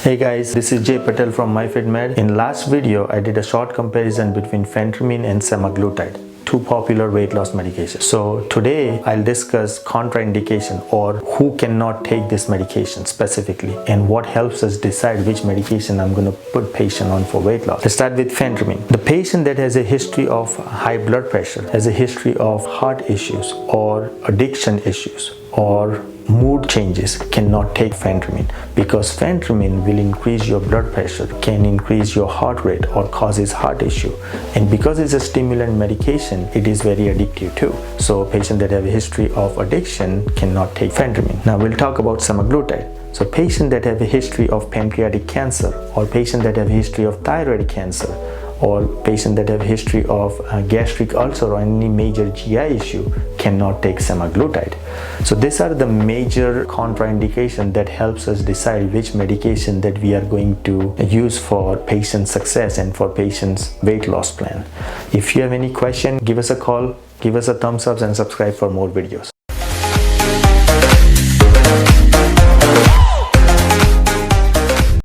Hey guys, this is Jay Patel from MyFitMed. In last video, I did a short comparison between Phentermine and Semaglutide, two popular weight loss medications. So today I'll discuss contraindication or who cannot take this medication specifically and what helps us decide which medication I'm going to put patient on for weight loss. Let's start with Phentermine. The patient that has a history of high blood pressure, has a history of heart issues or addiction issues or mood changes cannot take Phentermine, because Phentermine will increase your blood pressure, can increase your heart rate or causes heart issue, and because it's a stimulant medication, it is very addictive too. So patients that have a history of addiction cannot take Phentermine. Now we'll talk about Semaglutide. So patients that have a history of pancreatic cancer or patients that have a history of thyroid cancer or patients that have a history of gastric ulcer or any major GI issue cannot take Semaglutide. So these are the major contraindications that helps us decide which medication that we are going to use for patient success and for patient's weight loss plan. If you have any question, give us a call, give us a thumbs up and subscribe for more videos.